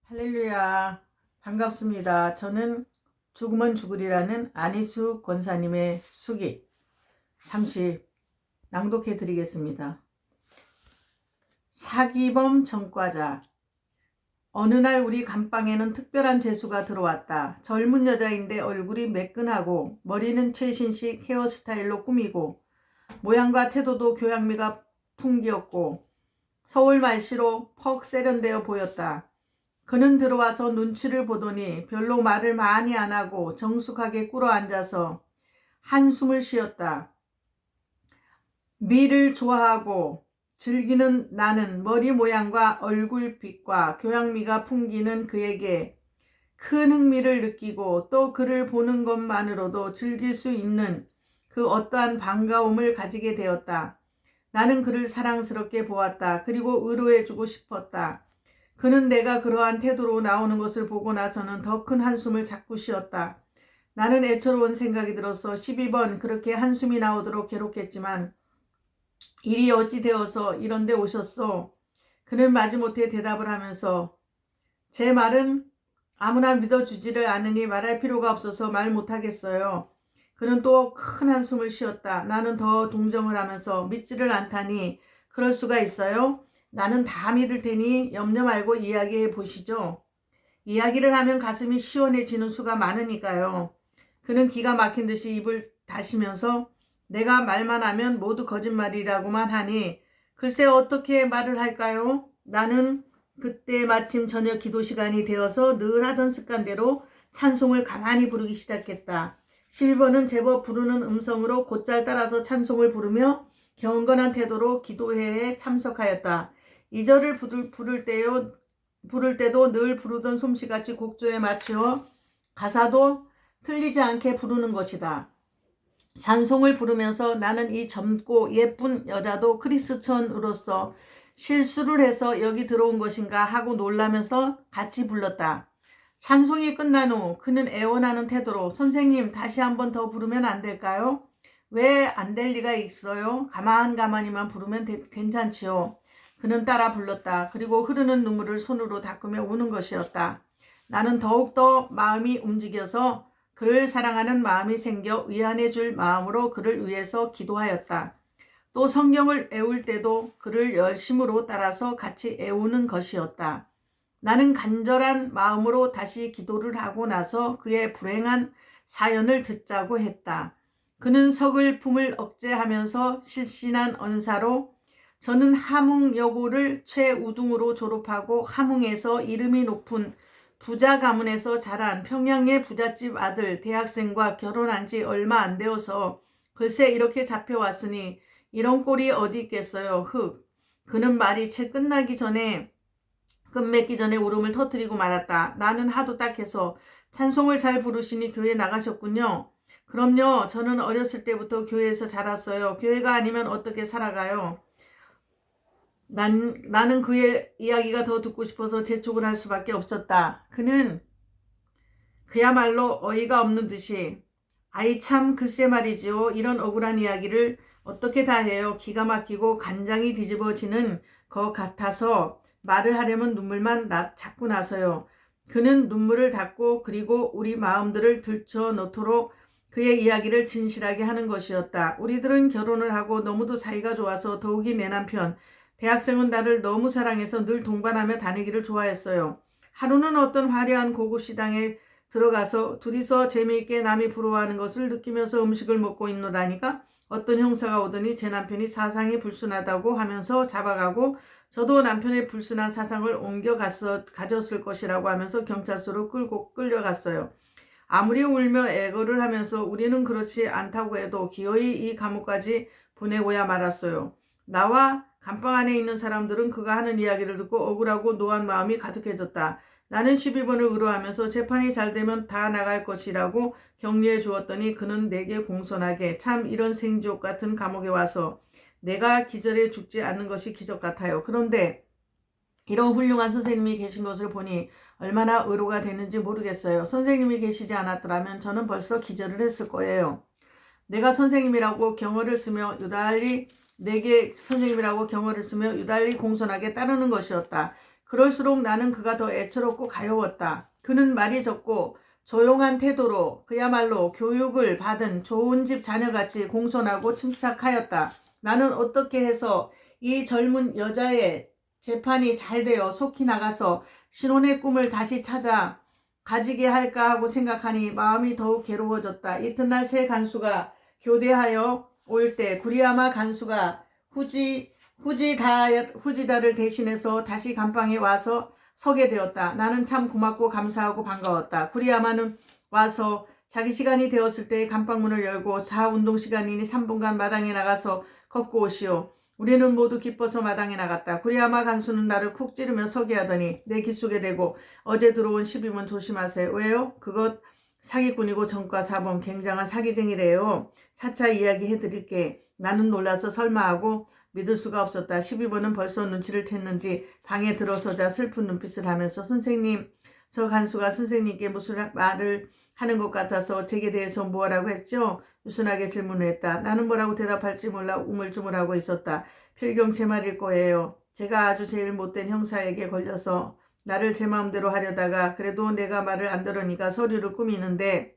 할렐루야. 반갑습니다. 저는 죽으면 죽으리라는 안희수 권사님의 수기 잠시 낭독해 드리겠습니다. 사기범 전과자. 어느 날 우리 감방에는 특별한 재수가 들어왔다. 젊은 여자인데 얼굴이 매끈하고 머리는 최신식 헤어스타일로 꾸미고 모양과 태도도 교양미가 풍기었고 서울 말씨로 퍽 세련되어 보였다. 그는 들어와서 눈치를 보더니 별로 말을 많이 안 하고 정숙하게 꿇어앉아서 한숨을 쉬었다. 미를 좋아하고 즐기는 나는 머리 모양과 얼굴빛과 교양미가 풍기는 그에게 큰 흥미를 느끼고 또 그를 보는 것만으로도 즐길 수 있는 그 어떠한 반가움을 가지게 되었다. 나는 그를 사랑스럽게 보았다. 그리고 의로해주고 싶었다. 그는 내가 그러한 태도로 나오는 것을 보고 나서는 더 큰 한숨을 자꾸 쉬었다. 나는 애처로운 생각이 들어서 12번 그렇게 한숨이 나오도록 괴롭겠지만 일이 어찌 되어서 이런 데 오셨소? 그는 마지못해 대답을 하면서 제 말은 아무나 믿어주지를 않으니 말할 필요가 없어서 말 못하겠어요. 그는 또 큰 한숨을 쉬었다. 나는 더 동정을 하면서 믿지를 않다니 그럴 수가 있어요? 나는 다 믿을 테니 염려 말고 이야기해 보시죠. 이야기를 하면 가슴이 시원해지는 수가 많으니까요. 그는 기가 막힌 듯이 입을 다시면서 내가 말만 하면 모두 거짓말이라고만 하니 글쎄 어떻게 말을 할까요? 나는 그때 마침 저녁 기도 시간이 되어서 늘 하던 습관대로 찬송을 가만히 부르기 시작했다. 11번은 제법 부르는 음성으로 곧잘 따라서 찬송을 부르며 경건한 태도로 기도회에 참석하였다. 2절을 부를 때도 늘 부르던 솜씨같이 곡조에 맞추어 가사도 틀리지 않게 부르는 것이다. 찬송을 부르면서 나는 이 젊고 예쁜 여자도 크리스천으로서 실수를 해서 여기 들어온 것인가 하고 놀라면서 같이 불렀다. 찬송이 끝난 후 그는 애원하는 태도로 선생님 다시 한번 더 부르면 안 될까요? 왜 안 될 리가 있어요? 가만히만 부르면 괜찮지요. 그는 따라 불렀다. 그리고 흐르는 눈물을 손으로 닦으며 우는 것이었다. 나는 더욱더 마음이 움직여서 그를 사랑하는 마음이 생겨 위안해 줄 마음으로 그를 위해서 기도하였다. 또 성경을 애울 때도 그를 열심으로 따라서 같이 애우는 것이었다. 나는 간절한 마음으로 다시 기도를 하고 나서 그의 불행한 사연을 듣자고 했다. 그는 서글픔을 억제하면서 실신한 언사로 저는 함흥여고를 최우등으로 졸업하고 함흥에서 이름이 높은 부자 가문에서 자란 평양의 부잣집 아들 대학생과 결혼한 지 얼마 안 되어서 글쎄 이렇게 잡혀왔으니 이런 꼴이 어디 있겠어요. 그는 말이 채 끝맺기 전에 울음을 터뜨리고 말았다. 나는 하도 딱해서 찬송을 잘 부르시니 교회 나가셨군요. 그럼요. 저는 어렸을 때부터 교회에서 자랐어요. 교회가 아니면 어떻게 살아가요? 나는 그의 이야기가 더 듣고 싶어서 재촉을 할 수밖에 없었다. 그는 그야말로 어이가 없는 듯이 아이 참 글쎄 말이지요. 이런 억울한 이야기를 어떻게 다 해요. 기가 막히고 간장이 뒤집어지는 것 같아서 말을 하려면 눈물만 자꾸 나서요. 그는 눈물을 닦고 그리고 우리 마음들을 들춰놓도록 그의 이야기를 진실하게 하는 것이었다. 우리들은 결혼을 하고 너무도 사이가 좋아서 더욱이 내 남편 대학생은 나를 너무 사랑해서 늘 동반하며 다니기를 좋아했어요. 하루는 어떤 화려한 고급 식당에 들어가서 둘이서 재미있게 남이 부러워하는 것을 느끼면서 음식을 먹고 있노라니까 어떤 형사가 오더니 제 남편이 사상이 불순하다고 하면서 잡아가고 저도 남편의 불순한 사상을 가졌을 것이라고 하면서 경찰서로 끌려갔어요. 아무리 울며 애걸을 하면서 우리는 그렇지 않다고 해도 기어이 이 감옥까지 보내고야 말았어요. 나와 감방 안에 있는 사람들은 그가 하는 이야기를 듣고 억울하고 노한 마음이 가득해졌다. 나는 12번을 의로하면서 재판이 잘 되면 다 나갈 것이라고 격려해 주었더니 그는 내게 공손하게 참 이런 생지옥 같은 감옥에 와서 내가 기절해 죽지 않는 것이 기적 같아요. 그런데 이런 훌륭한 선생님이 계신 것을 보니 얼마나 의로가 되는지 모르겠어요. 선생님이 계시지 않았더라면 저는 벌써 기절을 했을 거예요. 내가 선생님이라고 경어를 쓰며 유달리 공손하게 따르는 것이었다. 그럴수록 나는 그가 더 애처롭고 가여웠다. 그는 말이 적고 조용한 태도로 그야말로 교육을 받은 좋은 집 자녀같이 공손하고 침착하였다. 나는 어떻게 해서 이 젊은 여자의 재판이 잘 되어 속히 나가서 신혼의 꿈을 다시 찾아 가지게 할까 하고 생각하니 마음이 더욱 괴로워졌다. 이튿날 새 간수가 교대하여 올 때 구리야마 간수가 후지다를 대신해서 다시 감방에 와서 서게 되었다. 나는 참 고맙고 감사하고 반가웠다. 구리야마는 와서 자기 시간이 되었을 때 감방문을 열고 자 운동 시간이니 3분간 마당에 나가서 걷고 오시오. 우리는 모두 기뻐서 마당에 나갔다. 구리야마 간수는 나를 쿡 찌르며 서게 하더니 내 귓속에 대고 어제 들어온 12문 조심하세요. 왜요? 그것 사기꾼이고 전과사범 굉장한 사기쟁이래요. 차차 이야기해드릴게. 나는 놀라서 설마하고 믿을 수가 없었다. 12번은 벌써 눈치를 챘는지 방에 들어서자 슬픈 눈빛을 하면서 선생님, 저 간수가 선생님께 무슨 말을 하는 것 같아서 제게 대해서 뭐라고 했죠? 유순하게 질문을 했다. 나는 뭐라고 대답할지 몰라 우물쭈물하고 있었다. 필경 제 말일 거예요. 제가 아주 제일 못된 형사에게 걸려서 나를 제 마음대로 하려다가 그래도 내가 말을 안 들으니까 서류를 꾸미는데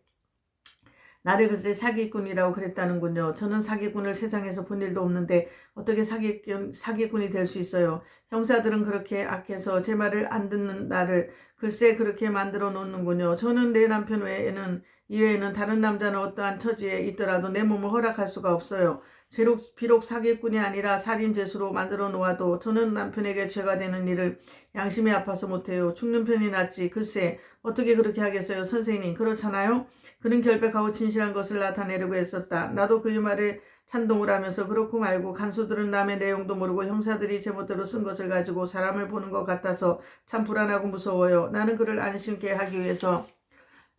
나를 글쎄 사기꾼이라고 그랬다는군요. 저는 사기꾼을 세상에서 본 일도 없는데 어떻게 사기꾼이 될 수 있어요. 형사들은 그렇게 악해서 제 말을 안 듣는 나를 글쎄 그렇게 만들어 놓는군요. 저는 내 남편 이외에는 다른 남자는 어떠한 처지에 있더라도 내 몸을 허락할 수가 없어요. 비록 사기꾼이 아니라 살인죄수로 만들어 놓아도 저는 남편에게 죄가 되는 일을 양심이 아파서 못해요. 죽는 편이 낫지. 글쎄 어떻게 그렇게 하겠어요. 선생님 그렇잖아요. 그는 결백하고 진실한 것을 나타내려고 했었다. 나도 그의 말에 찬동을 하면서 그렇고 말고 간수들은 남의 내용도 모르고 형사들이 제멋대로 쓴 것을 가지고 사람을 보는 것 같아서 참 불안하고 무서워요. 나는 그를 안심케 하기 위해서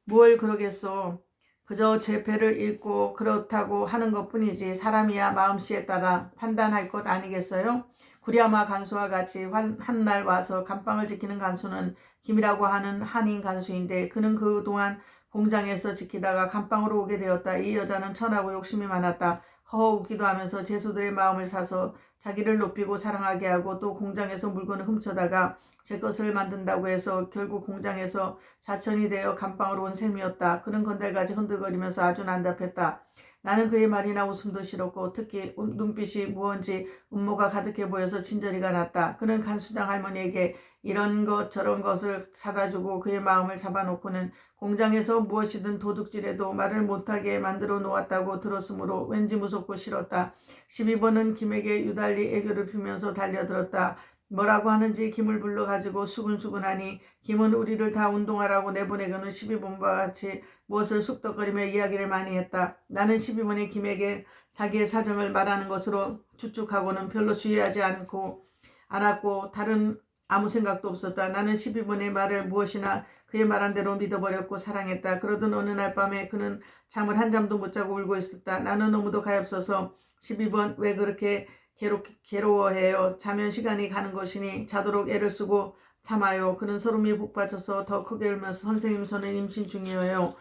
뭘 그러겠어. 그저 죄패를 읽고 그렇다고 하는 것뿐이지 사람이야 마음씨에 따라 판단할 것 아니겠어요? 구리야마 간수와 같이 한날 와서 감방을 지키는 간수는 김이라고 하는 한인 간수인데 그는 그동안 공장에서 지키다가 감방으로 오게 되었다. 이 여자는 천하고 욕심이 많았다. 허허웃기도 하면서 죄수들의 마음을 사서 자기를 높이고 사랑하게 하고 또 공장에서 물건을 훔쳐다가 제 것을 만든다고 해서 결국 공장에서 자천이 되어 감방으로 온 셈이었다. 그는 건달같이 흔들거리면서 아주 난잡했다. 나는 그의 말이나 웃음도 싫었고 특히 눈빛이 무언지 음모가 가득해 보여서 진저리가 났다. 그는 간수장 할머니에게 이런 것 저런 것을 사다주고 그의 마음을 잡아놓고는 공장에서 무엇이든 도둑질해도 말을 못하게 만들어 놓았다고 들었으므로 왠지 무섭고 싫었다. 12번은 김에게 유달리 애교를 피우면서 달려들었다. 뭐라고 하는지 김을 불러가지고 수근수근하니 김은 우리를 다 운동하라고 내보내고는 12번과 같이 무엇을 쑥덕거리며 이야기를 많이 했다. 나는 12번이 김에게 자기의 사정을 말하는 것으로 추측하고는 별로 주의하지 않았고 다른 아무 생각도 없었다. 나는 12번의 말을 무엇이나 그의 말한 대로 믿어버렸고 사랑했다. 그러던 어느 날 밤에 그는 잠을 한 잠도 못 자고 울고 있었다. 나는 너무도 가엾어서 12번 왜 그렇게 괴로워해요. 자면 시간이 가는 것이니 자도록 애를 쓰고 참아요. 그는 소름이 북받쳐서 더 크게 울면서 선생님 저는 임신 중이에요.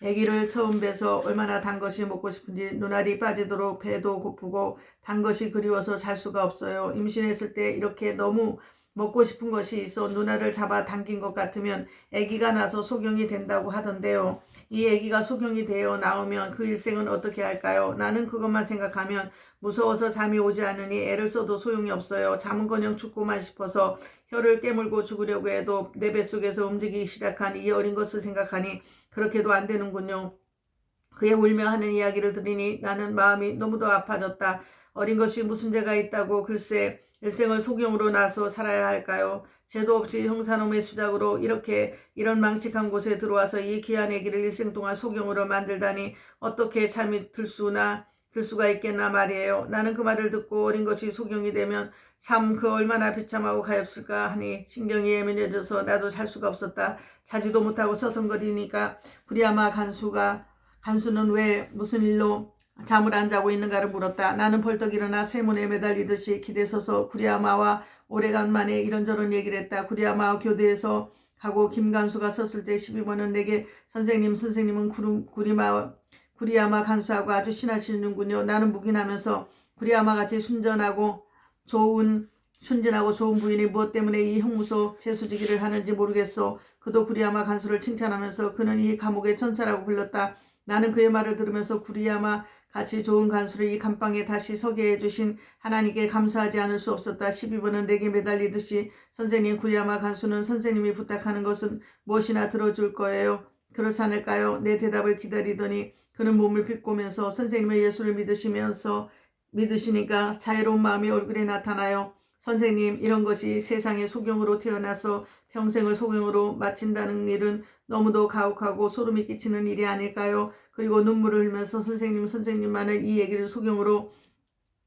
아기를 처음 뵈서 얼마나 단 것이 먹고 싶은지 눈알이 빠지도록 배도 고프고 단 것이 그리워서 잘 수가 없어요. 임신했을 때 이렇게 너무 먹고 싶은 것이 있어 누나를 잡아 당긴 것 같으면 아기가 나서 소경이 된다고 하던데요. 이 아기가 소경이 되어 나오면 그 일생은 어떻게 할까요? 나는 그것만 생각하면 무서워서 잠이 오지 않으니 애를 써도 소용이 없어요. 잠은커녕 죽고만 싶어서 혀를 깨물고 죽으려고 해도 내 뱃속에서 움직이기 시작한 이 어린 것을 생각하니 그렇게도 안 되는군요. 그의 울며 하는 이야기를 들으니 나는 마음이 너무도 아파졌다. 어린 것이 무슨 죄가 있다고 글쎄 일생을 소경으로 나서 살아야 할까요? 죄도 없이 형사놈의 수작으로 이런 망측한 곳에 들어와서 이 귀한 아기를 일생 동안 소경으로 만들다니 어떻게 잠이 들 수가 있겠나 말이에요. 나는 그 말을 듣고 어린 것이 소경이 되면 참 그 얼마나 비참하고 가엾을까 하니 신경이 예민해져서 나도 살 수가 없었다. 자지도 못하고 서성거리니까 구리야마 간수는 왜 무슨 일로 잠을 안 자고 있는가를 물었다. 나는 벌떡 일어나 세문에 매달리듯이 기대서서 구리야마와 오래간만에 이런저런 얘기를 했다. 구리야마 교대에서 가고 김간수가 섰을 때 12번은 내게 선생님은 구리야마 간수하고 아주 친하시는군요. 나는 묵인하면서 구리야마같이 순전하고 좋은 순진하고 좋은 부인이 무엇 때문에 이 형무소 재수지기를 하는지 모르겠소. 그도 구리아마 간수를 칭찬하면서 그는 이 감옥의 천사라고 불렀다. 나는 그의 말을 들으면서 구리아마 같이 좋은 간수를 이 감방에 다시 서게 해주신 하나님께 감사하지 않을 수 없었다. 12번은 내게 매달리듯이 선생님, 구리아마 간수는 선생님이 부탁하는 것은 무엇이나 들어줄 거예요. 그렇지 않을까요? 내 대답을 기다리더니 그는 몸을 비꼬면서 선생님의 예수를 믿으시니까 자유로운 마음이 얼굴에 나타나요. 선생님, 이런 것이 세상에 소경으로 태어나서 평생을 소경으로 마친다는 일은 너무도 가혹하고 소름이 끼치는 일이 아닐까요? 그리고 눈물을 흘면서 선생님만은 이 얘기를 소경으로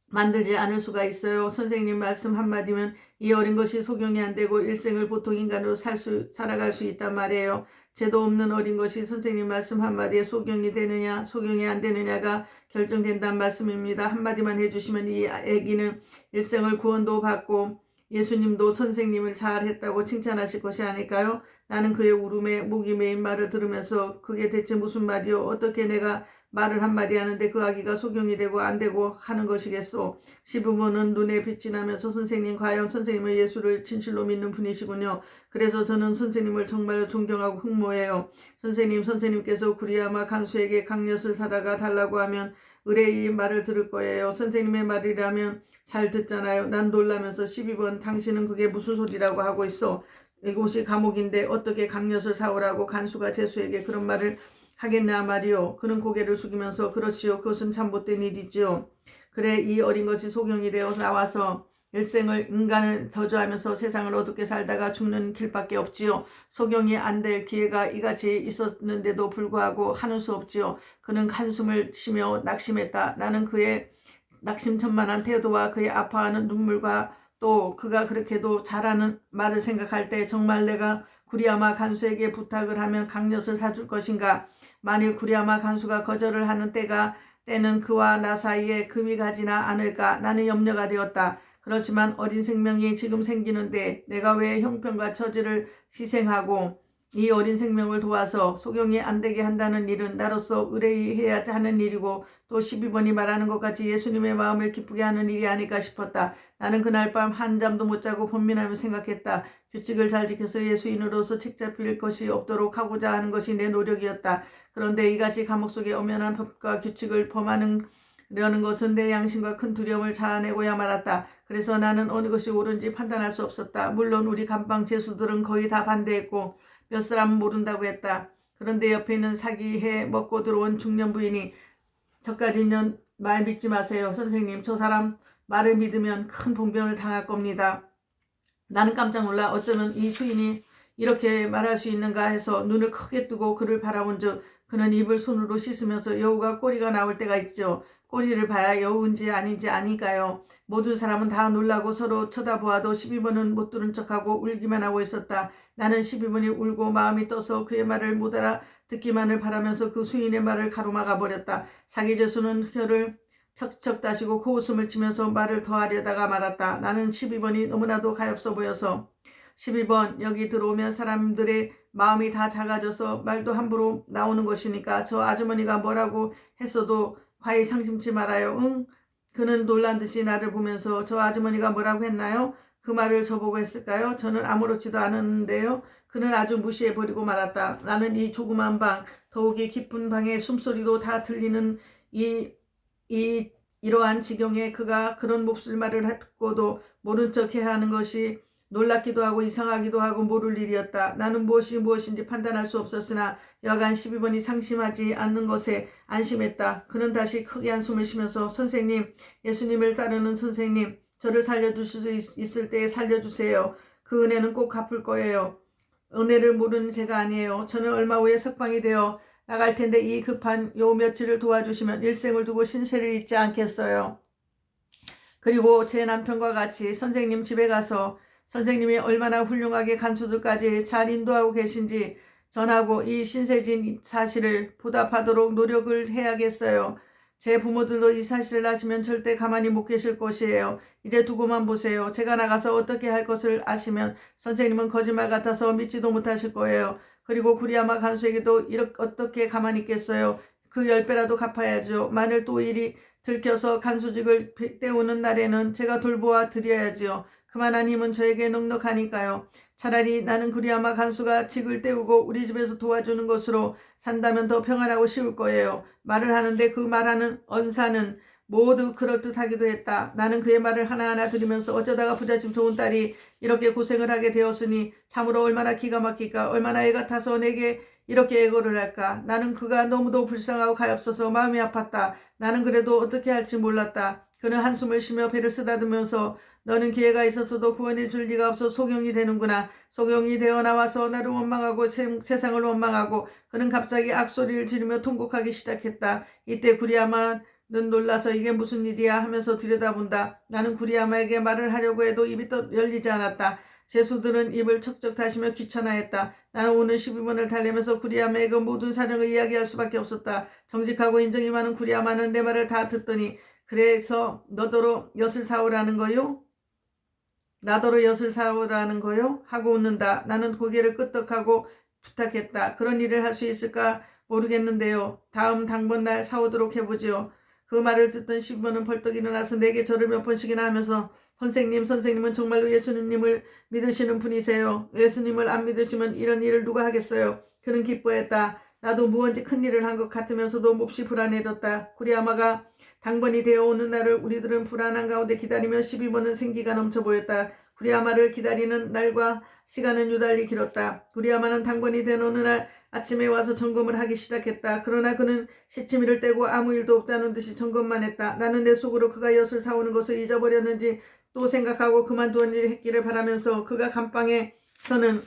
만들지 않을 수가 있어요. 선생님 말씀 한마디면 이 어린 것이 소경이 안 되고 일생을 보통 인간으로 살아갈 수 있단 말이에요. 죄도 없는 어린 것이 선생님 말씀 한마디에 소경이 되느냐 소경이 안 되느냐가 결정된다는 말씀입니다. 한마디만 해주시면 이 아기는 일생을 구원도 받고 예수님도 선생님을 잘했다고 칭찬하실 것이 아닐까요? 나는 그의 울음에 목이 메인 말을 들으면서 그게 대체 무슨 말이요? 어떻게 내가 말을 한마디 하는데 그 아기가 소경이 되고 안 되고 하는 것이겠소. 시부모는 눈에 빛이 나면서 선생님, 과연 선생님은 예수를 진실로 믿는 분이시군요. 그래서 저는 선생님을 정말 존경하고 흠모해요. 선생님께서 구리아마 간수에게 강엿을 사다가 달라고 하면 의뢰의 말을 들을 거예요. 선생님의 말이라면 잘 듣잖아요. 난 놀라면서 12번 당신은 그게 무슨 소리라고 하고 있어. 이곳이 감옥인데 어떻게 강엿을 사오라고 간수가 제수에게 그런 말을 하겠냐 말이요. 그는 고개를 숙이면서 그렇지요. 그것은 참 못된 일이지요. 그래, 이 어린 것이 소경이 되어 나와서 일생을 인간을 저주하면서 세상을 어둡게 살다가 죽는 길밖에 없지요. 소경이 안 될 기회가 이같이 있었는데도 불구하고 하는 수 없지요. 그는 한숨을 쉬며 낙심했다. 나는 그의 낙심천만한 태도와 그의 아파하는 눈물과 또 그가 그렇게도 잘하는 말을 생각할 때 정말 내가 구리아마 간수에게 부탁을 하면 강엿을 사줄 것인가? 만일 구리아마 간수가 거절을 하는 때는 그와 나 사이에 금이 가지나 않을까? 나는 염려가 되었다. 그렇지만 어린 생명이 지금 생기는데 내가 왜 형편과 처지를 희생하고 이 어린 생명을 도와서 소경이 안 되게 한다는 일은 나로서 의뢰해야 하는 일이고 또 12번이 말하는 것 같이 예수님의 마음을 기쁘게 하는 일이 아닐까 싶었다. 나는 그날 밤 한잠도 못 자고 번민하며 생각했다. 규칙을 잘 지켜서 예수인으로서 책 잡힐 것이 없도록 하고자 하는 것이 내 노력이었다. 그런데 이같이 감옥 속에 엄연한 법과 규칙을 범하려는 것은 내 양심과 큰 두려움을 자아내고야 말았다. 그래서 나는 어느 것이 옳은지 판단할 수 없었다. 물론 우리 감방 제수들은 거의 다 반대했고 몇 사람은 모른다고 했다. 그런데 옆에 있는 사기해 먹고 들어온 중년 부인이 저까지 말 믿지 마세요. 선생님, 저 사람 말을 믿으면 큰 봉변을 당할 겁니다. 나는 깜짝 놀라 어쩌면 이 주인이 이렇게 말할 수 있는가 해서 눈을 크게 뜨고 그를 바라본 즉 그는 입을 손으로 씻으면서 여우가 꼬리가 나올 때가 있죠. 꼬리를 봐야 여우인지 아닌지 아니까요. 모든 사람은 다 놀라고 서로 쳐다보아도 12번은 못 들은 척하고 울기만 하고 있었다. 나는 12번이 울고 마음이 떠서 그의 말을 못 알아듣기만을 바라면서 그 수인의 말을 가로막아 버렸다. 사기제수는 혀를 척척 다시고 코웃음을 치면서 말을 더하려다가 말았다. 나는 12번이 너무나도 가엾어 보여서 12번, 여기 들어오면 사람들의 마음이 다 작아져서 말도 함부로 나오는 것이니까 저 아주머니가 뭐라고 했어도 과히 상심치 말아요. 응? 그는 놀란 듯이 나를 보면서 저 아주머니가 뭐라고 했나요? 그 말을 저보고 했을까요? 저는 아무렇지도 않았는데요. 그는 아주 무시해버리고 말았다. 나는 이 조그만 방, 더욱이 깊은 방의 숨소리도 다 들리는 이러한 지경에 그가 그런 몹쓸 말을 듣고도 모른 척해야 하는 것이 놀랍기도 하고 이상하기도 하고 모를 일이었다. 나는 무엇인지 판단할 수 없었으나 여간 12번이 상심하지 않는 것에 안심했다. 그는 다시 크게 한숨을 쉬면서 선생님, 예수님을 따르는 선생님, 저를 살려주실 수 있을 때에 살려주세요. 그 은혜는 꼭 갚을 거예요. 은혜를 모르는 제가 아니에요. 저는 얼마 후에 석방이 되어 나갈 텐데 이 급한 요 며칠을 도와주시면 일생을 두고 신세를 잊지 않겠어요. 그리고 제 남편과 같이 선생님 집에 가서 선생님이 얼마나 훌륭하게 간수들까지 잘 인도하고 계신지 전하고 이 신세진 사실을 보답하도록 노력을 해야겠어요. 제 부모들도 이 사실을 아시면 절대 가만히 못 계실 것이에요. 이제 두고만 보세요. 제가 나가서 어떻게 할 것을 아시면 선생님은 거짓말 같아서 믿지도 못하실 거예요. 그리고 구리아마 간수에게도 어떻게 가만히 있겠어요. 그 10배라도 갚아야죠. 만일 또 일이 들켜서 간수직을 때우는 날에는 제가 돌보아 드려야지요. 그만한 힘은 저에게 넉넉하니까요. 차라리 나는 구리아마 간수가 직을 때우고 우리 집에서 도와주는 것으로 산다면 더 평안하고 쉬울 거예요. 말을 하는데 그 말하는 언사는 모두 그럴듯하기도 했다. 나는 그의 말을 하나하나 들으면서 어쩌다가 부잣집 좋은 딸이 이렇게 고생을 하게 되었으니 참으로 얼마나 기가 막힐까, 얼마나 애가 타서 내게 이렇게 애걸을 할까. 나는 그가 너무도 불쌍하고 가엾어서 마음이 아팠다. 나는 그래도 어떻게 할지 몰랐다. 그는 한숨을 쉬며 배를 쓰다듬으면서 너는 기회가 있었어도 구원해 줄 리가 없어 소경이 되는구나. 소경이 되어 나와서 나를 원망하고 세상을 원망하고. 그는 갑자기 악소리를 지르며 통곡하기 시작했다. 이때 구리아마는 놀라서 이게 무슨 일이야 하면서 들여다본다. 나는 구리아마에게 말을 하려고 해도 입이 또 열리지 않았다. 제수들은 입을 척척 다시며 귀찮아했다. 나는 오늘 12번을 달래면서 구리아마의 그 모든 사정을 이야기할 수밖에 없었다. 정직하고 인정이 많은 구리아마는 내 말을 다 듣더니 그래서 너더러 엿을 사오라는 거요? 나더러 엿을 사오라는 거요? 하고 웃는다. 나는 고개를 끄덕하고 부탁했다. 그런 일을 할 수 있을까 모르겠는데요. 다음 당번날 사오도록 해보지요. 그 말을 듣던 12번은 벌떡 일어나서 내게 절을 몇 번씩이나 하면서 선생님은 정말로 예수님을 믿으시는 분이세요. 예수님을 안 믿으시면 이런 일을 누가 하겠어요. 그는 기뻐했다. 나도 무언지 큰 일을 한 것 같으면서도 몹시 불안해졌다. 구리아마가 당번이 되어 오는 날을 우리들은 불안한 가운데 기다리며 12번은 생기가 넘쳐 보였다. 구리아마를 기다리는 날과 시간은 유달리 길었다. 구리아마는 당번이 된 어느 날 아침에 와서 점검을 하기 시작했다. 그러나 그는 시치미를 떼고 아무 일도 없다는 듯이 점검만 했다. 나는 내 속으로 그가 엿을 사오는 것을 잊어버렸는지 또 생각하고 그만두었 일 했기를 바라면서 그가 감방에서는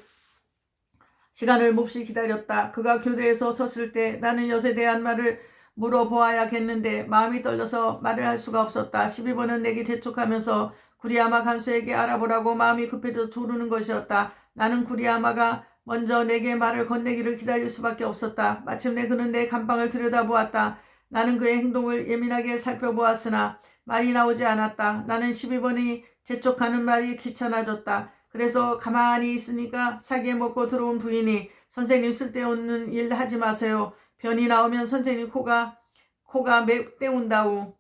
시간을 몹시 기다렸다. 그가 교대에서 섰을 때 나는 엿에 대한 말을 물어보아야겠는데 마음이 떨려서 말을 할 수가 없었다. 12번은 내게 재촉하면서 구리아마 간수에게 알아보라고 마음이 급해져 조르는 것이었다. 나는 구리아마가 먼저 내게 말을 건네기를 기다릴 수밖에 없었다. 마침내 그는 내 감방을 들여다보았다. 나는 그의 행동을 예민하게 살펴보았으나 말이 나오지 않았다. 나는 12번이 재촉하는 말이 귀찮아졌다. 그래서 가만히 있으니까 사기에 먹고 들어온 부인이 선생님 쓸데없는 일 하지 마세요. 변이 나오면 선생님 코가 때운다우.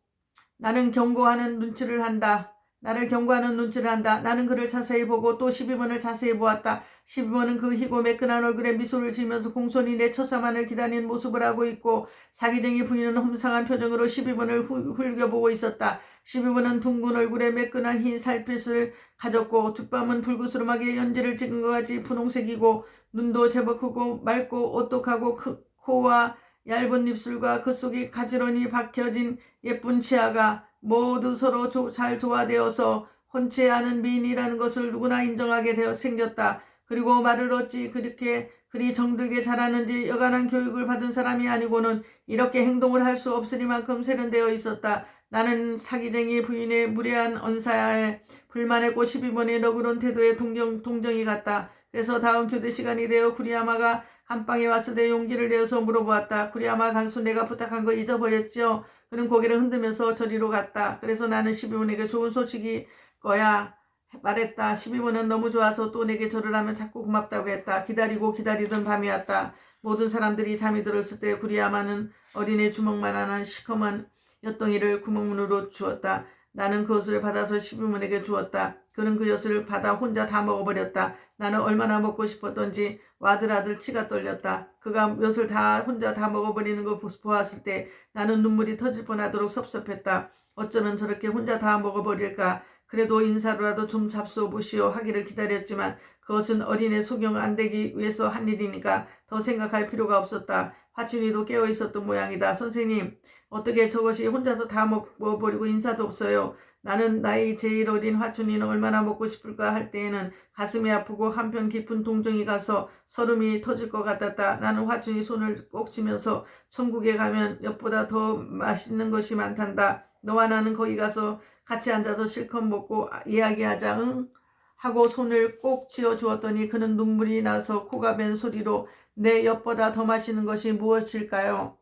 나는 경고하는 눈치를 한다. 나를 경고하는 눈치를 한다. 나는 그를 자세히 보고 또 12번을 자세히 보았다. 12번은 그 희고 매끈한 얼굴에 미소를 지으면서 공손히 내 처사만을 기다리는 모습을 하고 있고 사기쟁이 부인은 험상한 표정으로 12번을 흘겨보고 있었다. 12번은 둥근 얼굴에 매끈한 흰 살핏을 가졌고 뒷밤은 불구스름하게 연지를 찍은 것 같이 분홍색이고 눈도 제법 크고 맑고 오똑하고 코와 얇은 입술과 그 속에 가지런히 박혀진 예쁜 치아가 모두 서로 잘 조화되어서 혼치 않은 미인이라는 것을 누구나 인정하게 되어 생겼다. 그리고 말을 어찌 그리 정들게 잘하는지 여간한 교육을 받은 사람이 아니고는 이렇게 행동을 할 수 없으리만큼 세련되어 있었다. 나는 사기쟁이 부인의 무례한 언사에 불만했고 12번의 너그러운 태도에 동정이 갔다. 그래서 다음 교대 시간이 되어 구리아마가 감방에 왔을 때 용기를 내어서 물어보았다. 구리아마 간수 내가 부탁한 거 잊어버렸지요? 그는 고개를 흔들면서 저리로 갔다. 그래서 나는 12번에게 좋은 소식이 거야 말했다. 12번은 너무 좋아서 또 내게 절을 하면 자꾸 고맙다고 했다. 기다리던 밤이 왔다. 모든 사람들이 잠이 들었을 때 구리아마는 어린애 주먹만한 시커먼 엿덩이를 구멍문으로 주었다. 나는 그것을 받아서 12번에게 주었다. 그는 그 엿을 받아 혼자 다 먹어버렸다. 나는 얼마나 먹고 싶었던지 와들와들 치가 떨렸다. 그가 엿을 혼자 다 먹어버리는 거 보았을 때 나는 눈물이 터질 뻔하도록 섭섭했다. 어쩌면 저렇게 혼자 다 먹어버릴까. 그래도 인사로라도 좀 잡숴보시오 하기를 기다렸지만 그것은 어린애 소경 안 되기 위해서 한 일이니까 더 생각할 필요가 없었다. 화춘이도 깨어있었던 모양이다. 선생님, 어떻게 저것이 혼자서 다 먹어버리고 인사도 없어요. 나는 나이 제일 어린 화춘이는 얼마나 먹고 싶을까 할 때에는 가슴이 아프고 한편 깊은 동정이 가서 설움이 터질 것 같았다. 나는 화춘이 손을 꼭 쥐면서 천국에 가면 엿보다 더 맛있는 것이 많단다. 너와 나는 거기 가서 같이 앉아서 실컷 먹고 이야기하자, 응? 하고 손을 꼭 쥐어주었더니 그는 눈물이 나서 코가 밴 소리로 내 엿보다 더 맛있는 것이 무엇일까요?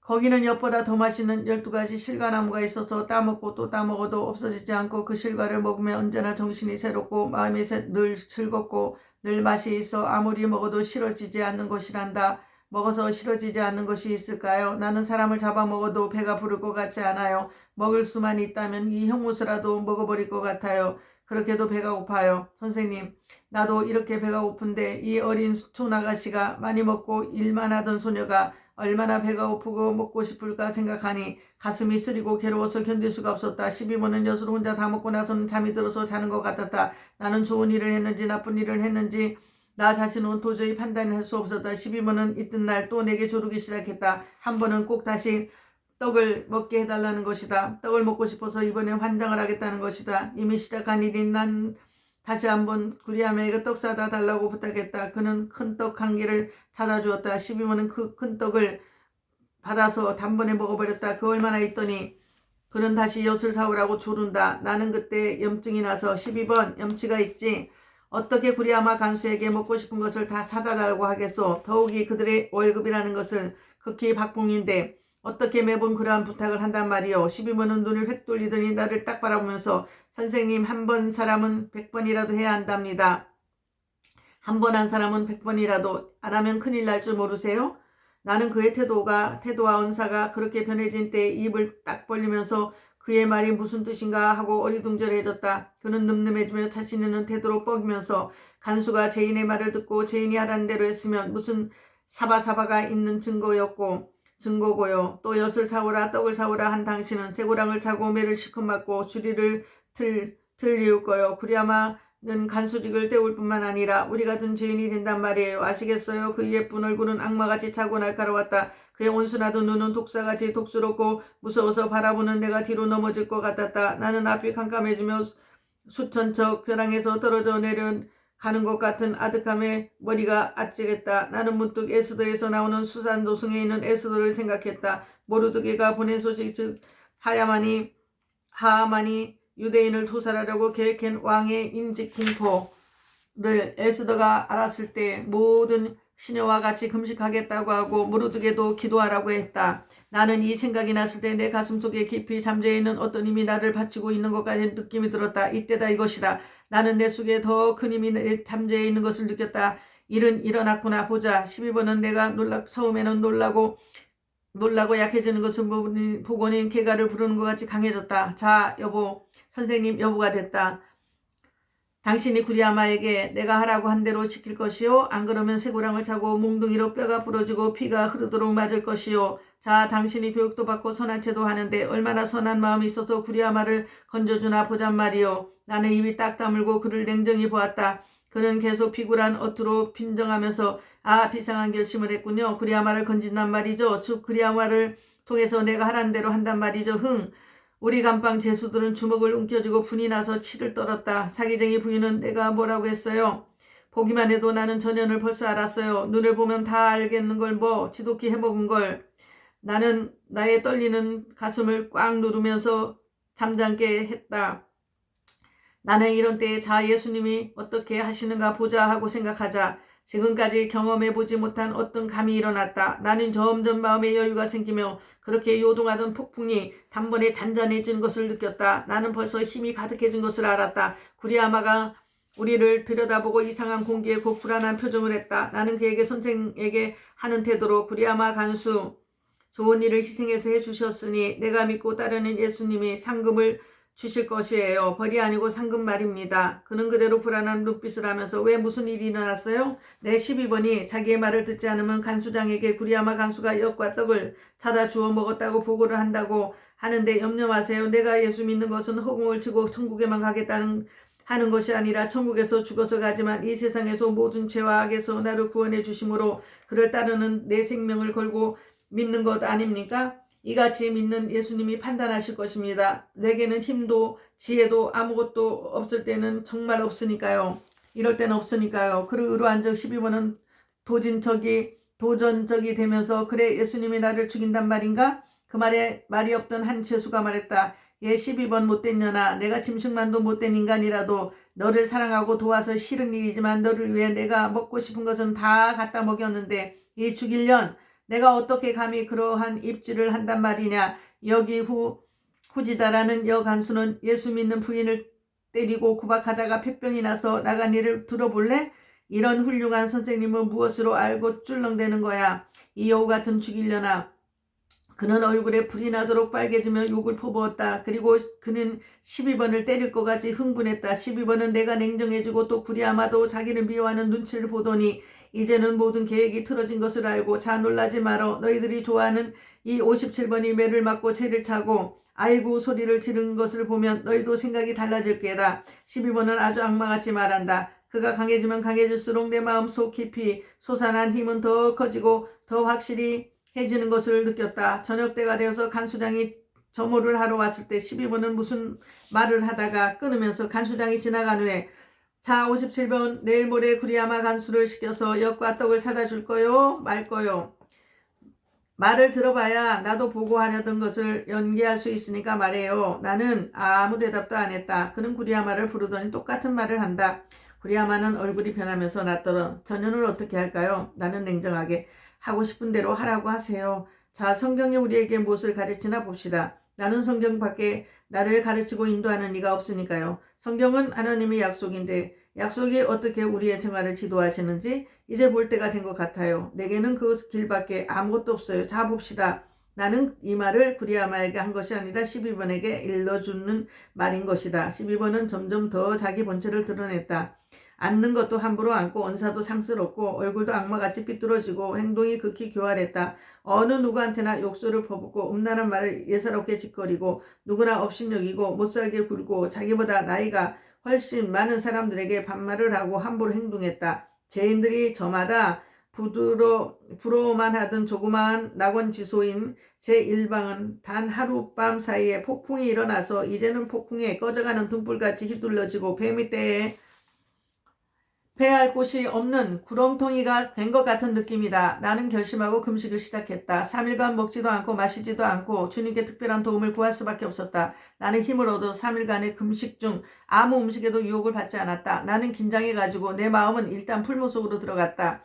거기는 엿보다 더 맛있는 12가지 실과나무가 있어서 따먹고 또 따먹어도 없어지지 않고 그 실과를 먹으면 언제나 정신이 새롭고 마음이 늘 즐겁고 늘 맛이 있어 아무리 먹어도 싫어지지 않는 것이란다. 먹어서 싫어지지 않는 것이 있을까요? 나는 사람을 잡아먹어도 배가 부를 것 같지 않아요. 먹을 수만 있다면 이 형무소라도 먹어버릴 것 같아요. 그렇게도 배가 고파요. 선생님, 나도 이렇게 배가 고픈데 이 어린 촌아가씨가 많이 먹고 일만 하던 소녀가 얼마나 배가 고프고 먹고 싶을까 생각하니 가슴이 쓰리고 괴로워서 견딜 수가 없었다. 12번은 엿을 혼자 다 먹고 나서는 잠이 들어서 자는 것 같았다. 나는 좋은 일을 했는지 나쁜 일을 했는지 나 자신은 도저히 판단할 수 없었다. 12번은 이튿날 또 내게 조르기 시작했다. 한 번은 꼭 다시 떡을 먹게 해달라는 것이다. 떡을 먹고 싶어서 이번엔 환장을 하겠다는 것이다. 이미 시작한 일인 난 다시 한번 구리아메에게 떡 사다 달라고 부탁했다. 그는 큰 떡 한 개를 사다 주었다. 12번은 그 큰 떡을 받아서 단번에 먹어버렸다. 그 얼마나 있더니 그는 다시 엿을 사오라고 조른다. 나는 그때 염증이 나서 12번 염치가 있지. 어떻게 구리아마 간수에게 먹고 싶은 것을 다 사다 달라고 하겠소. 더욱이 그들의 월급이라는 것을 극히 박봉인데 어떻게 매번 그러한 부탁을 한단 말이오. 12번은 눈을 획 돌리더니 나를 딱 바라보면서 선생님, 한 번 사람은 100번이라도 해야 한답니다. 한 번 한 사람은 100번이라도 안 하면 큰일 날 줄 모르세요? 나는 그의 태도와 언사가 그렇게 변해진 때에 입을 딱 벌리면서 그의 말이 무슨 뜻인가 하고 어리둥절해졌다. 그는 늠름해지며 자신 있는 태도로 뻐기면서 간수가 제인의 말을 듣고 제인이 하라는 대로 했으면 무슨 사바사바가 있는 증거고요. 또 엿을 사오라 떡을 사오라 한 당신은 쇠고랑을 차고 매를 실컷 맞고 주리를 들리울거요. 구리아마는 간수직을 때울 뿐만 아니라 우리 같은 죄인이 된단 말이에요. 아시겠어요? 그 예쁜 얼굴은 악마같이 차고 날카로웠다. 그의 온순하던 눈은 독사같이 독스럽고 무서워서 바라보는 내가 뒤로 넘어질 것 같았다. 나는 앞이 캄캄해지며 수천 척 벼랑에서 떨어져 내려가는 것 같은 아득함에 머리가 아찔했다. 나는 문득 에스더에서 나오는 수산 도성에 있는 에스더를 생각했다. 모르드게가 보낸 소식 즉 하하만이 유대인을 토살하려고 계획한 왕의 임직 공포를 에스더가 알았을 때 모든 시녀와 같이 금식하겠다고 하고 모르드게도 기도하라고 했다. 나는 이 생각이 났을 때 내 가슴속에 깊이 잠재있는 어떤 힘이 나를 받치고 있는 것 같은 느낌이 들었다. 이때다 이것이다. 나는 내 속에 더 큰 힘이 잠재있는 것을 느꼈다. 일은 일어났구나. 보자. 12번은 내가 처음에는 놀라고 약해지는 것을 보고는 개가를 부르는 것 같이 강해졌다. 자, 여보. 선생님, 여보가 됐다. 당신이 구리아마에게 내가 하라고 한 대로 시킬 것이요. 안 그러면 쇠고랑을 차고 몽둥이로 뼈가 부러지고 피가 흐르도록 맞을 것이요. 자, 당신이 교육도 받고 선한 채도 하는데 얼마나 선한 마음이 있어서 구리아마를 건져주나 보잔 말이요. 나는 입이 딱 다물고 그를 냉정히 보았다. 그는 계속 비굴한 어투로 빈정하면서 비상한 결심을 했군요. 구리아마를 건진단 말이죠. 즉 구리아마를 통해서 내가 하라는 대로 한단 말이죠. 우리 감방 죄수들은 주먹을 움켜쥐고 분이 나서 치를 떨었다. 사기쟁이 부인은 내가 뭐라고 했어요? 보기만 해도 나는 전연을 벌써 알았어요. 눈을 보면 다 알겠는 걸 지독히 해먹은 걸. 나는 나의 떨리는 가슴을 꽉 누르면서 잠잠게 했다. 나는 이런 때에 예수님이 어떻게 하시는가 보자 하고 생각하자 지금까지 경험해보지 못한 어떤 감이 일어났다. 나는 점점 마음에 여유가 생기며 그렇게 요동하던 폭풍이 단번에 잔잔해진 것을 느꼈다. 나는 벌써 힘이 가득해진 것을 알았다. 구리아마가 우리를 들여다보고 이상한 공기에 곧 불안한 표정을 했다. 나는 그에게 선생에게 하는 태도로 구리아마 간수 좋은 일을 희생해서 해주셨으니 내가 믿고 따르는 예수님이 상급을 주실 것이에요. 벌이 아니고 상급 말입니다. 그는 그대로 불안한 눈빛을 하면서 왜 무슨 일이 일어났어요? 내 12번이 자기의 말을 듣지 않으면 간수장에게 구리아마 간수가 엿과 떡을 사다 주워 먹었다고 보고를 한다고 하는데 염려 마세요. 내가 예수 믿는 것은 허공을 치고 천국에만 가겠다는 하는 것이 아니라 천국에서 죽어서 가지만 이 세상에서 모든 죄와 악에서 나를 구원해 주심으로 그를 따르는 내 생명을 걸고 믿는 것 아닙니까? 이같이 믿는 예수님이 판단하실 것입니다. 내게는 힘도 지혜도 아무것도 없을 때는 정말 없으니까요. 이럴 때는 없으니까요. 그를 의로한 적 12번은 도전적이 되면서 그래 예수님이 나를 죽인단 말인가? 그 말에 말이 없던 한 죄수가 말했다. 12번 못된 년아, 내가 짐승만도 못된 인간이라도 너를 사랑하고 도와서 싫은 일이지만 너를 위해 내가 먹고 싶은 것은 다 갖다 먹였는데 이 죽일 년 내가 어떻게 감히 그러한 입질을 한단 말이냐. 여기 후지다라는 여간수는 예수 믿는 부인을 때리고 구박하다가 폐병이 나서 나간 일을 들어볼래? 이런 훌륭한 선생님은 무엇으로 알고 쫄렁대는 거야. 이 여우 같은 죽이려나. 그는 얼굴에 불이 나도록 빨개지며 욕을 퍼부었다. 그리고 그는 12번을 때릴 것 같이 흥분했다. 12번은 내가 냉정해지고 또 구리아마도 자기를 미워하는 눈치를 보더니 이제는 모든 계획이 틀어진 것을 알고 자 놀라지 말어. 너희들이 좋아하는 이 57번이 매를 맞고 채를 차고 아이고 소리를 지르는 것을 보면 너희도 생각이 달라질 게다. 12번은 아주 악마같이 말한다. 그가 강해지면 강해질수록 내 마음속 깊이 솟아난 힘은 더 커지고 더 확실히 해지는 것을 느꼈다. 저녁 때가 되어서 간수장이 점호를 하러 왔을 때 12번은 무슨 말을 하다가 끊으면서 간수장이 지나간 후에 자 57번 내일 모레 구리아마 간수를 시켜서 엿과 떡을 사다 줄 거요 말 거요. 말을 들어봐야 나도 보고하려던 것을 연기할 수 있으니까 말해요. 나는 아무 대답도 안 했다. 그는 구리아마를 부르더니 똑같은 말을 한다. 구리아마는 얼굴이 변하면서 낫더러 전혀는 어떻게 할까요? 나는 냉정하게 하고 싶은 대로 하라고 하세요. 자, 성경이 우리에게 무엇을 가르치나 봅시다. 나는 성경 밖에 나를 가르치고 인도하는 이가 없으니까요. 성경은 하나님의 약속인데 약속이 어떻게 우리의 생활을 지도하시는지 이제 볼 때가 된 것 같아요. 내게는 그 길밖에 아무것도 없어요. 자, 봅시다. 나는 이 말을 구리아마에게 한 것이 아니라 12번에게 일러주는 말인 것이다. 12번은 점점 더 자기 본체를 드러냈다. 앉는 것도 함부로 앉고 언사도 상스럽고 얼굴도 악마같이 삐뚤어지고 행동이 극히 교활했다. 어느 누구한테나 욕설을 퍼붓고 음란한 말을 예사롭게 짓거리고 누구나 업신여기고 못살게 굴고 자기보다 나이가 훨씬 많은 사람들에게 반말을 하고 함부로 행동했다. 죄인들이 저마다 부러워만 하던 조그마한 낙원지소인 제1방은 단 하룻밤 사이에 폭풍이 일어나서 이제는 폭풍에 꺼져가는 등불같이 휘둘러지고 뱀이 떼에 패할 곳이 없는 구렁텅이가 된 것 같은 느낌이다. 나는 결심하고 금식을 시작했다. 3일간 먹지도 않고 마시지도 않고 주님께 특별한 도움을 구할 수밖에 없었다. 나는 힘을 얻어 3일간의 금식 중 아무 음식에도 유혹을 받지 않았다. 나는 긴장해가지고 내 마음은 일단 풀무 속으로 들어갔다.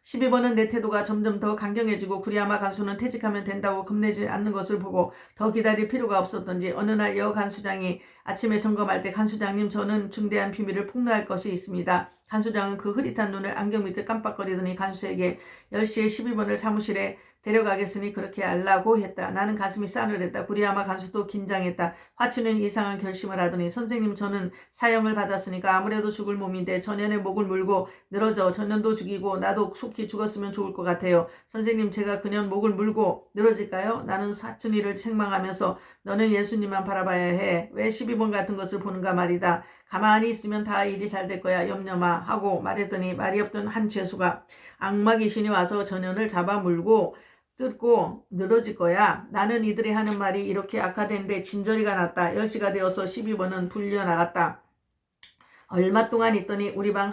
12번은 내 태도가 점점 더 강경해지고 구리아마 간수는 퇴직하면 된다고 겁내지 않는 것을 보고 더 기다릴 필요가 없었던지 어느 날 여 간수장이 아침에 점검할 때 간수장님 저는 중대한 비밀을 폭로할 것이 있습니다. 간수장은 그 흐릿한 눈을 안경 밑에 깜빡거리더니 간수에게 10시에 12번을 사무실에 데려가겠으니 그렇게 알라고 했다. 나는 가슴이 싸늘했다. 구리아마 간수도 긴장했다. 화치는 이상한 결심을 하더니 선생님 저는 사형을 받았으니까 아무래도 죽을 몸인데 전연의 목을 물고 늘어져 전연도 죽이고 나도 속히 죽었으면 좋을 것 같아요. 선생님 제가 그년 목을 물고 늘어질까요? 나는 사춘이를 책망하면서 너는 예수님만 바라봐야 해. 왜 12번 같은 것을 보는가 말이다. 가만히 있으면 다 일이 잘 될 거야 염려마 하고 말했더니 말이 없던 한 죄수가 악마 귀신이 와서 전연을 잡아 물고 뜯고 늘어질 거야. 나는 이들이 하는 말이 이렇게 악화된데 진저리가 났다. 10시가 되어서 12번은 불려나갔다. 얼마 동안 있더니 우리 방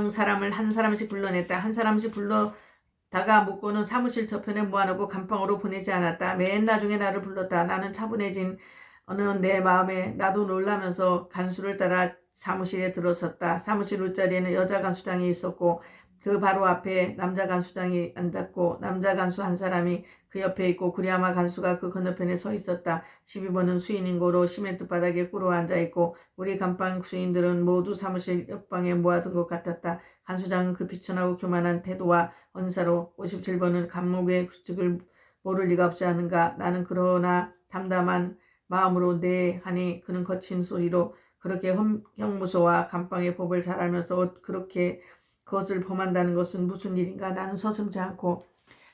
사람을 한 사람씩 불러냈다. 한 사람씩 불러다가 묶고는 사무실 저편에 모아놓고 감방으로 보내지 않았다. 맨 나중에 나를 불렀다. 나는 차분해진 어느 내 마음에 나도 놀라면서 간수를 따라 사무실에 들어섰다. 사무실 윗자리에는 여자 간수장이 있었고 그 바로 앞에 남자 간수장이 앉았고 남자 간수 한 사람이 그 옆에 있고 구리아마 간수가 그 건너편에 서 있었다. 12번은 수인인 고로 시멘트 바닥에 꿇어 앉아있고 우리 감방 수인들은 모두 사무실 옆방에 모아둔 것 같았다. 간수장은 그 비천하고 교만한 태도와 언사로 57번은 감옥의 규칙을 모를 리가 없지 않은가. 나는 그러나 담담한 마음으로 네 하니 그는 거친 소리로 그렇게 형무소와 감방의 법을 잘 알면서 그렇게 그것을 범한다는 것은 무슨 일인가. 나는 서슴지 않고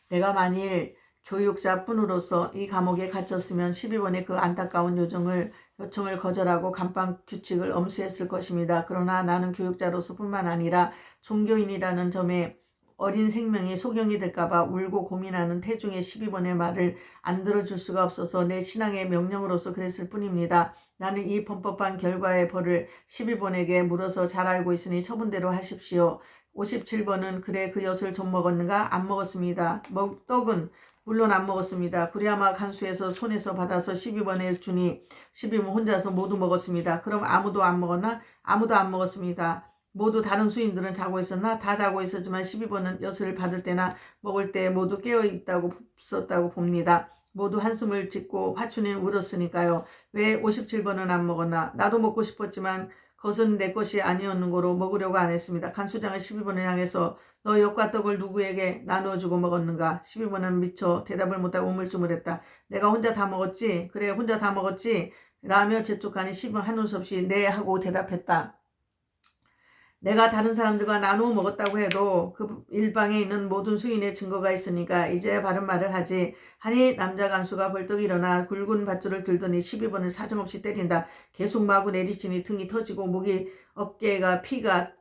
내가 만일 교육자뿐으로서 이 감옥에 갇혔으면 12번의 그 안타까운 요청을 거절하고 감방 규칙을 엄수했을 것입니다. 그러나 나는 교육자로서 뿐만 아니라 종교인이라는 점에 어린 생명이 소경이 될까봐 울고 고민하는 태중의 12번의 말을 안 들어줄 수가 없어서 내 신앙의 명령으로서 그랬을 뿐입니다. 나는 이 범법한 결과의 벌을 12번에게 물어서 잘 알고 있으니 처분대로 하십시오. 57번은 그래 그 엿을 좀 먹었는가? 안 먹었습니다. 떡은 물론 안 먹었습니다. 구리아마 간수에서 손에서 받아서 12번에 주니 12번 혼자서 모두 먹었습니다. 그럼 아무도 안 먹었나? 아무도 안 먹었습니다. 모두 다른 수인들은 자고 있었나? 다 자고 있었지만 12번은 엿을 받을 때나 먹을 때 모두 깨어있었다고 봅니다. 모두 한숨을 짓고 화춘이는 울었으니까요. 왜 57번은 안 먹었나? 나도 먹고 싶었지만 그것은 내 것이 아니었는 거로 먹으려고 안 했습니다. 간수장은 12번을 향해서 너 엿과 떡을 누구에게 나누어주고 먹었는가? 12번은 미처 대답을 못하고 우물쭈물했다. 내가 혼자 다 먹었지? 그래 혼자 다 먹었지? 라며 재촉하니 12번 한눈 없이 네 하고 대답했다. 내가 다른 사람들과 나누어 먹었다고 해도 그 일방에 있는 모든 수인의 증거가 있으니까 이제 바른 말을 하지. 하니 남자 간수가 벌떡 일어나 굵은 밧줄을 들더니 12번을 사정없이 때린다. 계속 마구 내리치니 등이 터지고 목이 어깨가 피가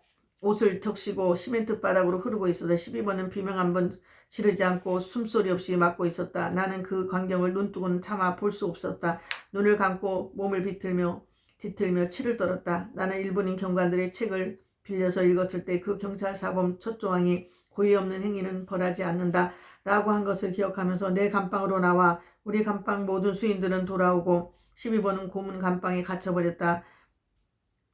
옷을 적시고 시멘트 바닥으로 흐르고 있었다. 12번은 비명 한 번 지르지 않고 숨소리 없이 맞고 있었다. 나는 그 광경을 눈뜨고는 차마 볼 수 없었다. 눈을 감고 몸을 뒤틀며 치를 떨었다. 나는 일본인 경관들의 책을 빌려서 읽었을 때 그 경찰 사범 첫 조항이 고의 없는 행위는 벌하지 않는다 라고 한 것을 기억하면서 내 감방으로 나와 우리 감방 모든 수인들은 돌아오고 12번은 고문 감방에 갇혀버렸다.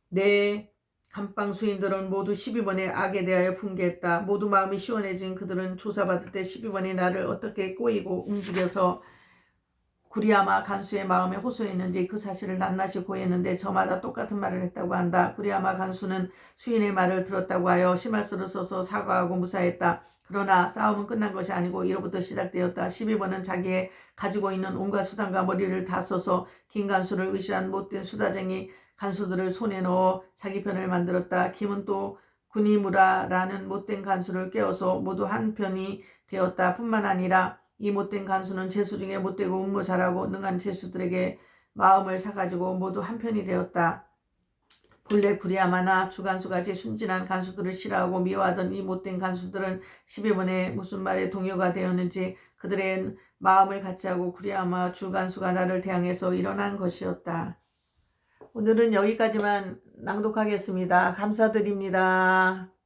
내 감방 수인들은 모두 12번의 악에 대하여 분개했다. 모두 마음이 시원해진 그들은 조사받을 때 12번이 나를 어떻게 꼬이고 움직여서 구리야마 간수의 마음에 호소했는지 그 사실을 낱낱이 고했는데 저마다 똑같은 말을 했다고 한다. 구리야마 간수는 수인의 말을 들었다고 하여 심할서를 써서 사과하고 무사했다. 그러나 싸움은 끝난 것이 아니고 이로부터 시작되었다. 12번은 자기의 가지고 있는 온갖 수단과 머리를 다 써서 김 간수를 의시한 못된 수다쟁이 간수들을 손에 넣어 자기 편을 만들었다. 김은 또 구니무라라는 못된 간수를 깨워서 모두 한 편이 되었다. 뿐만 아니라 이 못된 간수는 재수 중에 못되고 음모 잘하고 능한 재수들에게 마음을 사가지고 모두 한편이 되었다. 본래 구리야마나 주간수같이 순진한 간수들을 싫어하고 미워하던 이 못된 간수들은 12번에 무슨 말에 동요가 되었는지 그들의 마음을 같이하고 구리야마 주간수가 나를 대항해서 일어난 것이었다. 오늘은 여기까지만 낭독하겠습니다. 감사드립니다.